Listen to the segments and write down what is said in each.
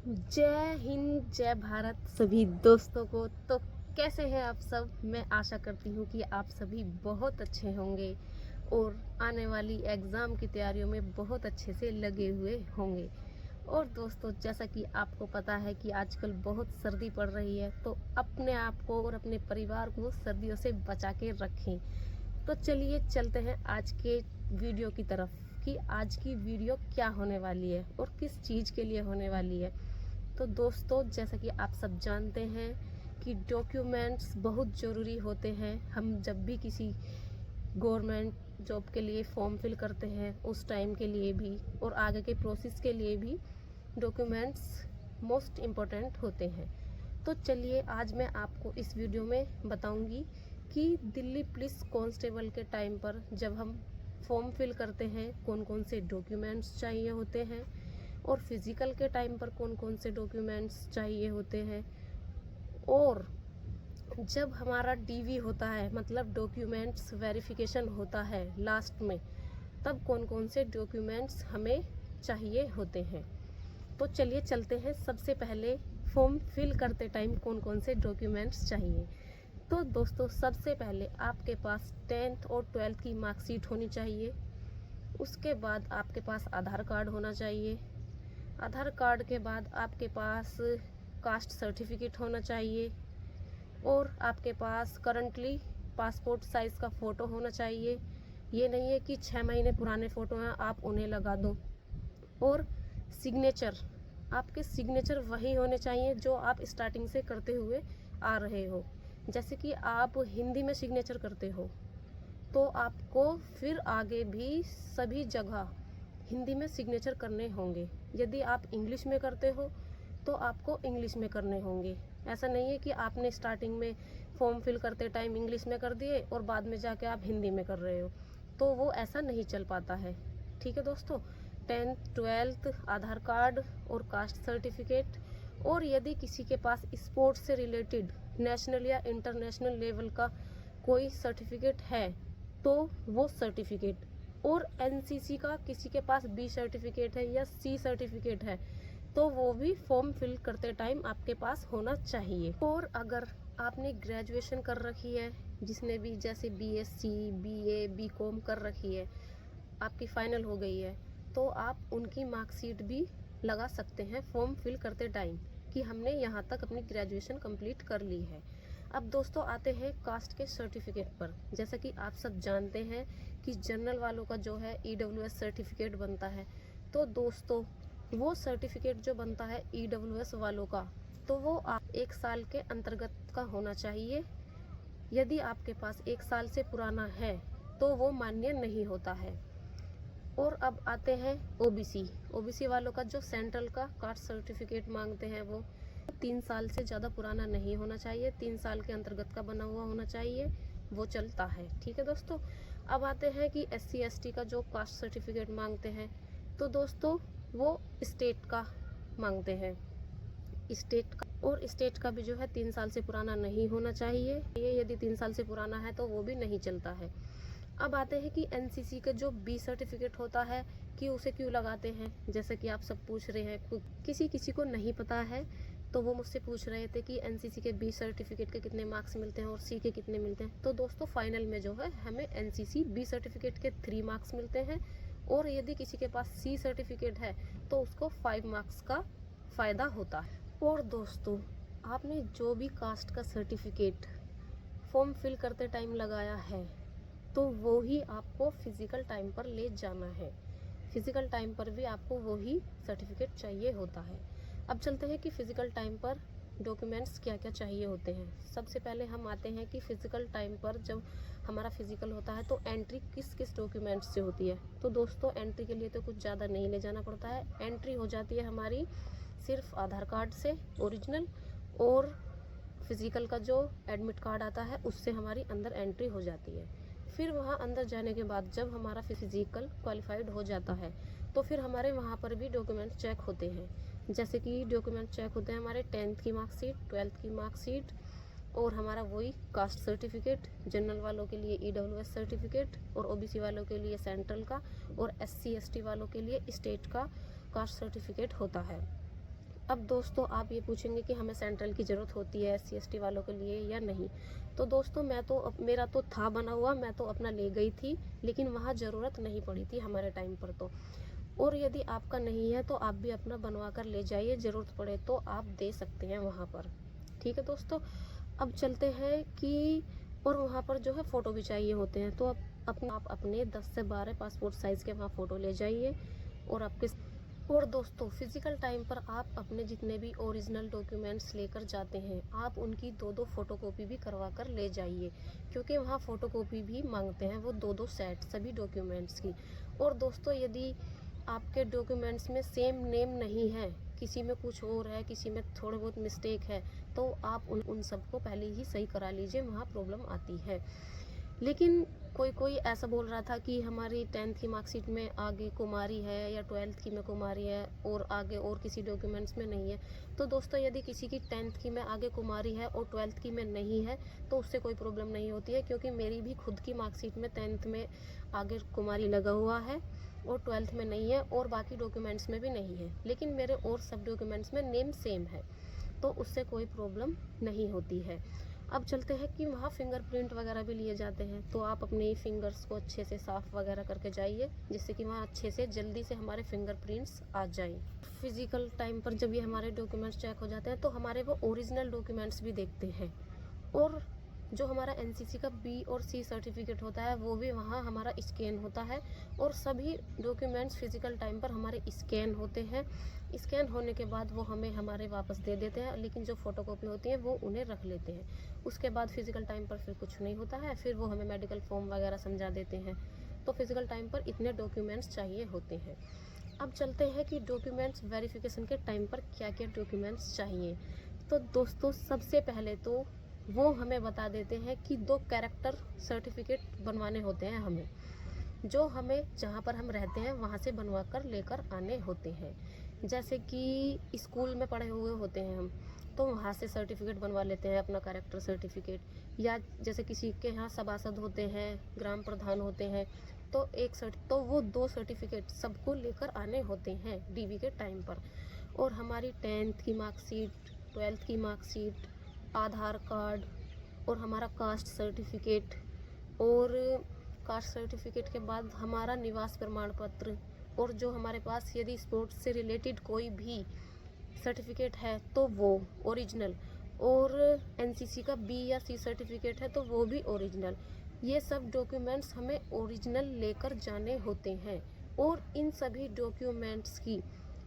जय हिंद, जय भारत सभी दोस्तों को। तो कैसे हैं आप सब? मैं आशा करती हूँ कि आप सभी बहुत अच्छे होंगे और आने वाली एग्ज़ाम की तैयारियों में बहुत अच्छे से लगे हुए होंगे। और दोस्तों, जैसा कि आपको पता है कि आजकल बहुत सर्दी पड़ रही है, तो अपने आप को और अपने परिवार को सर्दियों से बचा के रखें। तो चलिए चलते हैं आज के वीडियो की तरफ कि आज की वीडियो क्या होने वाली है और किस चीज़ के लिए होने वाली है। तो दोस्तों, जैसा कि आप सब जानते हैं कि डॉक्यूमेंट्स बहुत ज़रूरी होते हैं। हम जब भी किसी गवर्नमेंट जॉब के लिए फॉर्म फिल करते हैं उस टाइम के लिए भी और आगे के प्रोसेस के लिए भी डॉक्यूमेंट्स मोस्ट इम्पोर्टेंट होते हैं। तो चलिए आज मैं आपको इस वीडियो में बताऊंगी कि दिल्ली पुलिस कांस्टेबल के टाइम पर जब हम फॉर्म फिल करते हैं कौन कौन से डॉक्यूमेंट्स चाहिए होते हैं और फिज़िकल के टाइम पर कौन कौन से डॉक्यूमेंट्स चाहिए होते हैं, और जब हमारा डीवी होता है मतलब डॉक्यूमेंट्स वेरिफिकेशन होता है लास्ट में, तब कौन कौन से डॉक्यूमेंट्स हमें चाहिए होते हैं। तो चलिए चलते हैं। सबसे पहले फॉर्म फिल करते टाइम कौन कौन से डॉक्यूमेंट्स चाहिए। तो दोस्तों, सबसे पहले आपके पास 10th और 12th की मार्कशीट होनी चाहिए। उसके बाद आपके पास आधार कार्ड होना चाहिए। आधार कार्ड के बाद आपके पास कास्ट सर्टिफिकेट होना चाहिए और आपके पास करंटली पासपोर्ट साइज़ का फ़ोटो होना चाहिए। ये नहीं है कि 6 महीने पुराने फ़ोटो हैं आप उन्हें लगा दो। और सिग्नेचर, आपके सिग्नेचर वही होने चाहिए जो आप स्टार्टिंग से करते हुए आ रहे हो। जैसे कि आप हिंदी में सिग्नेचर करते हो तो आपको फिर आगे भी सभी जगह हिंदी में सिग्नेचर करने होंगे। यदि आप इंग्लिश में करते हो तो आपको इंग्लिश में करने होंगे। ऐसा नहीं है कि आपने स्टार्टिंग में फॉर्म फिल करते टाइम इंग्लिश में कर दिए और बाद में जाके आप हिंदी में कर रहे हो, तो वो ऐसा नहीं चल पाता है। ठीक है दोस्तों, 10th 12th आधार कार्ड और कास्ट सर्टिफिकेट, और यदि किसी के पास स्पोर्ट्स से रिलेटेड नेशनल या इंटरनेशनल लेवल का कोई सर्टिफिकेट है तो वो सर्टिफिकेट, और एनसीसी का किसी के पास बी सर्टिफिकेट है या सी सर्टिफिकेट है तो वो भी फॉर्म फिल करते टाइम आपके पास होना चाहिए। और अगर आपने ग्रेजुएशन कर रखी है, जिसने भी जैसे बीएससी, बीए, बीकॉम कर रखी है, आपकी फाइनल हो गई है, तो आप उनकी मार्कशीट भी लगा सकते हैं फॉर्म फिल करते टाइम कि हमने यहाँ तक अपनी ग्रेजुएशन कंप्लीट कर ली है। अब दोस्तों आते हैं कास्ट के सर्टिफिकेट पर। जैसा कि आप सब जानते हैं कि जनरल वालों का जो है ईडब्ल्यूएस सर्टिफिकेट बनता है। तो दोस्तों, वो सर्टिफिकेट जो बनता है ईडब्ल्यूएस वालों का, तो वो आप 1 साल के अंतर्गत का होना चाहिए। यदि आपके पास 1 साल से पुराना है तो वो मान्य नहीं होता है। और अब आते हैं ओबीसी। ओबीसी वालों का जो सेंट्रल का कास्ट सर्टिफिकेट मांगते हैं वो 3 साल से ज़्यादा पुराना नहीं होना चाहिए, 3 साल के अंतर्गत का बना हुआ होना चाहिए, वो चलता है। ठीक है दोस्तों। अब आते हैं कि एससी एसटी का जो कास्ट सर्टिफिकेट मांगते हैं, तो दोस्तों वो स्टेट का मांगते हैं, स्टेट का। और स्टेट का भी जो है 3 साल से पुराना नहीं होना चाहिए। ये यदि 3 साल से पुराना है तो वो भी नहीं चलता है। अब आते हैं कि एनसीसी का जो बी सर्टिफिकेट होता है कि उसे क्यों लगाते हैं, जैसे कि आप सब पूछ रहे हैं। किसी किसी को नहीं पता है तो वो मुझसे पूछ रहे थे कि एनसीसी के बी सर्टिफिकेट के कितने मार्क्स मिलते हैं और सी के कितने मिलते हैं। तो दोस्तों फाइनल में जो है हमें एनसीसी बी सर्टिफिकेट के 3 मार्क्स मिलते हैं, और यदि किसी के पास सी सर्टिफिकेट है तो उसको 5 मार्क्स का फ़ायदा होता है। और दोस्तों, आपने जो भी कास्ट का सर्टिफिकेट फॉर्म फिल करते टाइम लगाया है तो वो ही आपको फिज़िकल टाइम पर ले जाना है। फिज़िकल टाइम पर भी आपको वो ही सर्टिफिकेट चाहिए होता है। अब चलते हैं कि फ़िज़िकल टाइम पर डॉक्यूमेंट्स क्या क्या चाहिए होते हैं। सबसे पहले हम आते हैं कि फ़िज़िकल टाइम पर जब हमारा फिज़िकल होता है तो एंट्री किस किस डॉक्यूमेंट्स से होती है। तो दोस्तों, एंट्री के लिए तो कुछ ज़्यादा नहीं ले जाना पड़ता है। एंट्री हो जाती है हमारी सिर्फ आधार कार्ड से ओरिजिनल, और फिज़िकल का जो एडमिट कार्ड आता है उससे हमारी अंदर एंट्री हो जाती है। फिर वहाँ अंदर जाने के बाद जब हमारा फिज़िकल क्वालिफाइड हो जाता है तो फिर हमारे वहाँ पर भी डॉक्यूमेंट चेक होते हैं। जैसे कि डॉक्यूमेंट चेक होते हैं हमारे 10th की मार्कशीट, 12th की मार्कशीट, और हमारा वही कास्ट सर्टिफिकेट, जनरल वालों के लिए ईडब्ल्यूएस सर्टिफिकेट, और ओबीसी वालों के लिए सेंट्रल का, और एससी एसटी वालों के लिए स्टेट का कास्ट सर्टिफिकेट होता है। अब दोस्तों आप ये पूछेंगे कि हमें सेंट्रल की ज़रूरत होती है SC ST वालों के लिए या नहीं। तो दोस्तों मेरा तो था बना हुआ, मैं तो अपना ले गई थी, लेकिन वहाँ ज़रूरत नहीं पड़ी थी हमारे टाइम पर तो। और यदि आपका नहीं है तो आप भी अपना बनवा कर ले जाइए, ज़रूरत पड़े तो आप दे सकते हैं वहाँ पर। ठीक है दोस्तों, अब चलते हैं कि और वहाँ पर जो है फ़ोटो भी चाहिए होते हैं, तो आप अपने 10 से 12 पासपोर्ट साइज़ के वहाँ फ़ोटो ले जाइए। और दोस्तों फिज़िकल टाइम पर आप अपने जितने भी ओरिजिनल डॉक्यूमेंट्स लेकर जाते हैं, आप उनकी 2-2 फ़ोटोकॉपी भी करवा कर ले जाइए, क्योंकि वहाँ फ़ोटोकॉपी भी मांगते हैं वो 2-2 सेट सभी डॉक्यूमेंट्स की। और दोस्तों यदि आपके डॉक्यूमेंट्स में सेम नेम नहीं है, किसी में कुछ और है, किसी में थोड़े बहुत मिस्टेक है, तो आप उन सबको पहले ही सही करा लीजिए, वहाँ प्रॉब्लम आती है। लेकिन कोई ऐसा बोल रहा था कि हमारी 10th की मार्कशीट में आगे कुमारी है या 12th की में कुमारी है और आगे और किसी डॉक्यूमेंट्स में नहीं है। तो दोस्तों यदि किसी की 10th की में आगे कुमारी है और 12th की में नहीं है तो उससे कोई प्रॉब्लम नहीं होती है, क्योंकि मेरी भी खुद की मार्कशीट में 10th में आगे कुमारी लगा हुआ है और 12th में नहीं है और बाकी डॉक्यूमेंट्स में भी नहीं है, लेकिन मेरे और सब डॉक्यूमेंट्स में नेम सेम है, तो उससे कोई प्रॉब्लम नहीं होती है। अब चलते हैं कि वहाँ फिंगरप्रिंट वगैरह भी लिए जाते हैं, तो आप अपने फिंगर्स को अच्छे से साफ़ वगैरह करके जाइए, जिससे कि वहाँ अच्छे से जल्दी से हमारे फिंगरप्रिंट्स आ जाएं। फिज़िकल टाइम पर जब ये हमारे डॉक्यूमेंट्स चेक हो जाते हैं तो हमारे वो ओरिजिनल डॉक्यूमेंट्स भी देखते हैं, और जो हमारा NCC का B और C सर्टिफिकेट होता है वो भी वहाँ हमारा स्कैन होता है, और सभी डॉक्यूमेंट्स फिज़िकल टाइम पर हमारे स्कैन होते हैं। स्कैन होने के बाद वो हमें हमारे वापस दे देते हैं, लेकिन जो फ़ोटोकॉपी होती है वो उन्हें रख लेते हैं। उसके बाद फिज़िकल टाइम पर फिर कुछ नहीं होता है, फिर वो हमें मेडिकल फॉर्म वगैरह समझा देते हैं। तो फिज़िकल टाइम पर इतने डॉक्यूमेंट्स चाहिए होते हैं। अब चलते हैं कि डॉक्यूमेंट्स वेरिफिकेशन के टाइम पर क्या क्या डॉक्यूमेंट्स चाहिए। तो दोस्तों सबसे पहले तो वो हमें बता देते हैं कि 2 कैरेक्टर सर्टिफिकेट बनवाने होते हैं हमें, जो हमें जहाँ पर हम रहते हैं वहाँ से बनवा कर लेकर आने होते हैं। जैसे कि स्कूल में पढ़े हुए होते हैं हम, तो वहाँ से सर्टिफिकेट बनवा लेते हैं अपना कैरेक्टर सर्टिफिकेट, या जैसे किसी के यहाँ सभासद होते हैं, ग्राम प्रधान होते हैं, तो वो 2 सर्टिफिकेट सबको लेकर आने होते हैं DV के टाइम पर। और हमारी 10th की मार्कशीट, 12th की मार्कशीट, आधार कार्ड और हमारा कास्ट सर्टिफिकेट, और कास्ट सर्टिफिकेट के बाद हमारा निवास प्रमाण पत्र, और जो हमारे पास यदि स्पोर्ट्स से रिलेटेड कोई भी सर्टिफिकेट है तो वो ओरिजिनल, और NCC का B या C सर्टिफिकेट है तो वो भी ओरिजिनल। ये सब डॉक्यूमेंट्स हमें ओरिजिनल लेकर जाने होते हैं, और इन सभी डॉक्यूमेंट्स की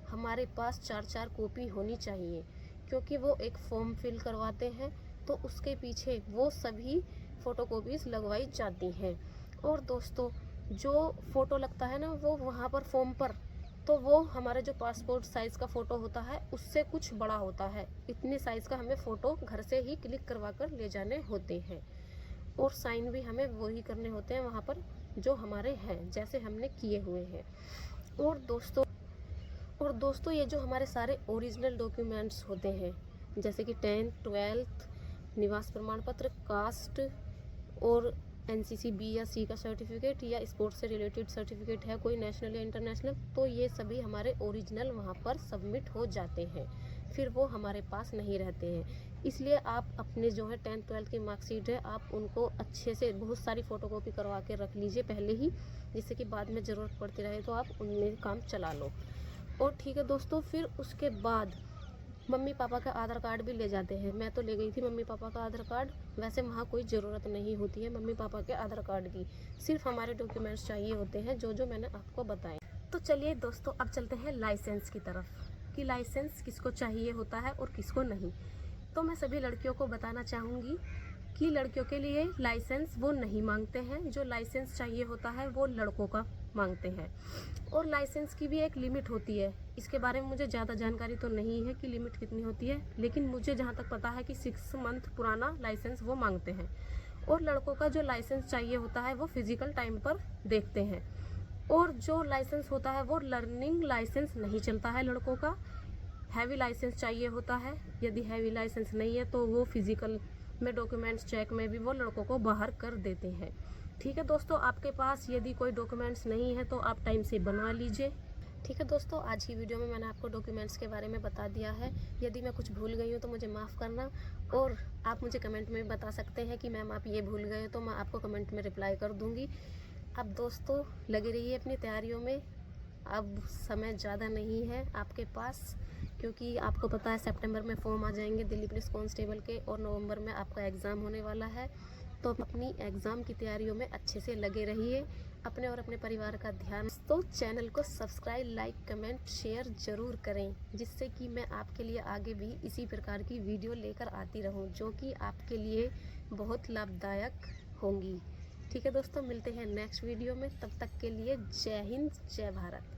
हमारे पास 4-4 कॉपी होनी चाहिए, क्योंकि वो एक फॉर्म फिल करवाते हैं तो उसके पीछे वो सभी फ़ोटोकॉपीज़ लगवाई जाती हैं। और दोस्तों जो फ़ोटो लगता है ना वो वहाँ पर फॉर्म पर, तो वो हमारा जो पासपोर्ट साइज़ का फ़ोटो होता है उससे कुछ बड़ा होता है। इतने साइज़ का हमें फ़ोटो घर से ही क्लिक करवा कर ले जाने होते हैं, और साइन भी हमें वही करने होते हैं वहाँ पर जो हमारे हैं, जैसे हमने किए हुए हैं। और दोस्तों ये जो हमारे सारे ओरिजिनल डॉक्यूमेंट्स होते हैं, जैसे कि 10th 12th निवास प्रमाण पत्र, कास्ट, और NCC B या C का सर्टिफिकेट, या स्पोर्ट्स से रिलेटेड सर्टिफिकेट है कोई नेशनल या इंटरनेशनल, तो ये सभी हमारे ओरिजिनल वहाँ पर सबमिट हो जाते हैं, फिर वो हमारे पास नहीं रहते हैं। इसलिए आप अपने जो है 10th 12th की मार्कशीट है आप उनको अच्छे से बहुत सारी फ़ोटोकॉपी करवा के रख लीजिए पहले ही, जिससे कि बाद में ज़रूरत पड़ती रहे तो आप उनमें काम चला लो। और ठीक है दोस्तों, फिर उसके बाद मम्मी पापा का आधार कार्ड भी ले जाते हैं। मैं तो ले गई थी मम्मी पापा का आधार कार्ड, वैसे वहाँ कोई ज़रूरत नहीं होती है मम्मी पापा के आधार कार्ड की, सिर्फ हमारे डॉक्यूमेंट्स चाहिए होते हैं जो मैंने आपको बताए। तो चलिए दोस्तों अब चलते हैं लाइसेंस की तरफ, कि लाइसेंस किसको चाहिए होता है और किसको नहीं। तो मैं सभी लड़कियों को बताना चाहूँगी कि लड़कियों के लिए लाइसेंस वो नहीं मांगते हैं, जो लाइसेंस चाहिए होता है वो लड़कों का मांगते हैं। और लाइसेंस की भी एक लिमिट होती है, इसके बारे में मुझे ज़्यादा जानकारी तो नहीं है कि लिमिट कितनी होती है, लेकिन मुझे जहाँ तक पता है कि 6 मंथ पुराना लाइसेंस वो मांगते हैं। और लड़कों का जो लाइसेंस चाहिए होता है वो फिज़िकल टाइम पर देखते हैं। और जो लाइसेंस होता है वो लर्निंग लाइसेंस नहीं चलता है लड़कों का, हैवी लाइसेंस चाहिए होता है। यदि हैवी लाइसेंस नहीं है तो वो फिज़िकल में डॉक्यूमेंट्स चेक में भी वो लड़कों को बाहर कर देते हैं। ठीक है दोस्तों, आपके पास यदि कोई डॉक्यूमेंट्स नहीं है तो आप टाइम से बनवा लीजिए, ठीक है दोस्तों, आज की वीडियो में मैंने आपको डॉक्यूमेंट्स के बारे में बता दिया है। यदि मैं कुछ भूल गई हूँ तो मुझे माफ़ करना, और आप मुझे कमेंट में बता सकते हैं कि मैम आप ये भूल गए, तो मैं आपको कमेंट में रिप्लाई कर दूँगी। अब दोस्तों लगे रहिए अपनी तैयारियों में। अब समय ज़्यादा नहीं है आपके पास, क्योंकि आपको पता है सितंबर में फॉर्म आ जाएंगे दिल्ली पुलिस कांस्टेबल के, और नवंबर में आपका एग्ज़ाम होने वाला है। तो अपनी एग्ज़ाम की तैयारियों में अच्छे से लगे रहिए, अपने और अपने परिवार का ध्यान। तो चैनल को सब्सक्राइब, लाइक, कमेंट, शेयर ज़रूर करें, जिससे कि मैं आपके लिए आगे भी इसी प्रकार की वीडियो लेकर आती रहूं, जो कि आपके लिए बहुत लाभदायक होंगी। ठीक है दोस्तों, मिलते हैं नेक्स्ट वीडियो में। तब तक के लिए जय हिंद, जय भारत।